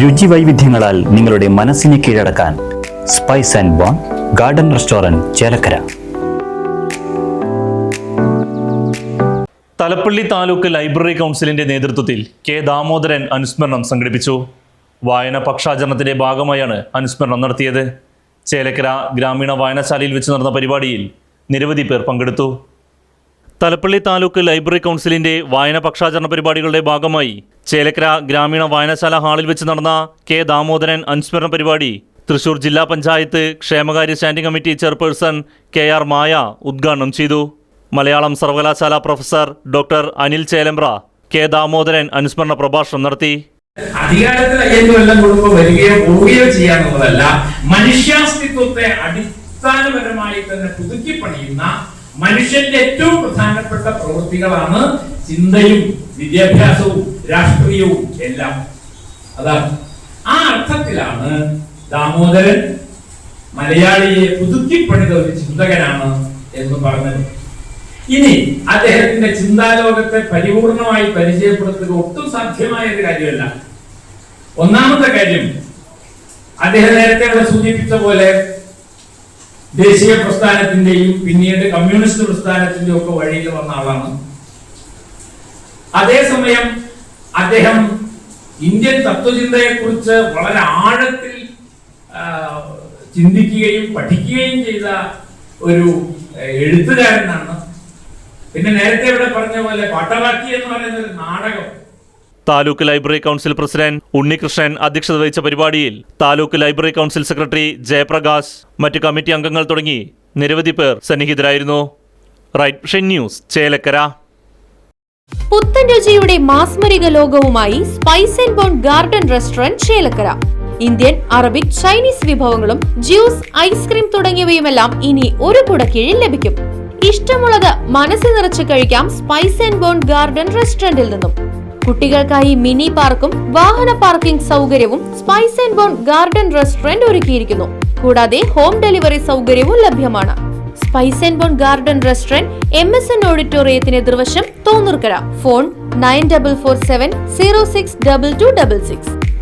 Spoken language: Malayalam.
രുചി വൈവിധ്യങ്ങളാൽ നിങ്ങളുടെ മനസ്സിനെ കീഴടക്കാൻ spice and bone garden restaurant Chelakkara. Thalappilly taluk library കൗൺസിലിന്റെ നേതൃത്വത്തിൽ കെ ദാമോദരൻ അനുസ്മരണം സംഘടിപ്പിച്ചു. വായന പക്ഷാചരണത്തിന്റെ ഭാഗമായാണ് അനുസ്മരണം നടത്തിയത്. ചേലക്കര ഗ്രാമീണ വായനശാലയിൽ വെച്ച് നടന്ന പരിപാടിയിൽ നിരവധി പേർ പങ്കെടുത്തു. തലപ്പള്ളി താലൂക്ക് ലൈബ്രറി കൗൺസിലിന്റെ വായന പക്ഷാചരണ പരിപാടികളുടെ ഭാഗമായി ചേലക്കര ഗ്രാമീണ വായനശാല ഹാളിൽ വെച്ച് നടന്ന കെ ദാമോദരൻ അനുസ്മരണ പരിപാടി തൃശൂർ ജില്ലാ പഞ്ചായത്ത് ക്ഷേമകാര്യ സ്റ്റാൻഡിംഗ് കമ്മിറ്റി ചെയർപേഴ്സൺ KR മായ ഉദ്ഘാടനം ചെയ്തു. മലയാളം സർവകലാശാല professor doctor Anil Chelembra K Damodaran അനുസ്മരണ പ്രഭാഷണം നടത്തി. അധികാരത്തിൽ 5 കൊല്ലം കൂടുമ്പോൾ വരികയോ പോവുകയോ ചെയ്യാന്നുള്ളതല്ല, മനുഷ്യാസ്തിത്വത്തെ അടിസ്ഥാനപരമായി തന്നെ പുതുക്കി പണിയുന്ന മനുഷ്യന്റെ ഏറ്റവും പ്രധാനപ്പെട്ട പ്രവൃത്തികളാണ് ചിന്തയും വിദ്യാഭ്യാസവും രാഷ്ട്രീയവും എല്ലാം. അതാണ് ആ അർത്ഥത്തിലാണ് ദാമോദരൻ മലയാളിയെ പുതുക്കി പണിത ഒരു ചിന്തകനാണ് എന്ന് പറഞ്ഞത്. ഇനി അദ്ദേഹത്തിന്റെ ചിന്താലോകത്തെ പരിപൂർണമായി പരിചയപ്പെടുത്തുക ഒട്ടും സാധ്യമായ ഒരു കാര്യമല്ല. ഒന്നാമത്തെ കാര്യം, അദ്ദേഹം നേരത്തെ ഇവിടെ സൂചിപ്പിച്ച പോലെ ദേശീയ പ്രസ്ഥാനത്തിന്റെയും പിന്നീട് കമ്മ്യൂണിസ്റ്റ് പ്രസ്ഥാനത്തിന്റെയും ഒക്കെ വഴിയിൽ വന്ന ആളാണ്. അതേസമയം അദ്ദേഹം ഇന്ത്യൻ തത്വചിന്തയെ കുറിച്ച് വളരെ ആഴത്തിൽ ചിന്തിക്കുകയും പഠിക്കുകയും ചെയ്ത ഒരു എഴുത്തുകാരനാണ്. പിന്നെ നേരത്തെ ഇവിടെ പറഞ്ഞ പോലെ പാട്ടറാക്കി എന്ന് പറയുന്ന ഒരു നാടകം. Taluk library council president Unnikrishnan അധ്യക്ഷത വഹിച്ച പരിപാടിയിൽ taluk library council secretary Jayaprakash, മറ്റ് കമ്മിറ്റി അംഗങ്ങൾ തുടങ്ങി നിരവധി പേർ സന്നിഹിതരായിരുന്നു. Right vision news, Chelakkara. പുത്തൻ രുചിയുടെ മാസ്മരിക ലോകവുമായി spice and bone garden restaurant Chelakkara. Indian, Arabic, Chinese വിഭവങ്ങളും ജ്യൂസ്, ഐസ്ക്രീം തുടങ്ങിയവയുമെല്ലാം ഇനി ഒരു കുടക്കീഴിൽ ലഭിക്കും. ഇഷ്ടമുള്ളത് മനസ്സ് നിറച്ച് കഴിക്കാം സ്പൈസ് ആൻഡ് ബോൺ ഗാർഡൻ റെസ്റ്റോറന്റിൽ നിന്നും. കുട്ടികൾക്കായി മിനി പാർക്കും വാഹന പാർക്കിംഗ് സൗകര്യവും spice and bone garden restaurant ഒരുക്കിയിരിക്കുന്നു. കൂടാതെ ഹോം ഡെലിവറി സൗകര്യവും ലഭ്യമാണ്. Spice and bone garden restaurant MSN ഓഡിറ്റോറിയത്തിന് എതിർവശം തോന്നൂർക്കര. ഫോൺ 9447 062266.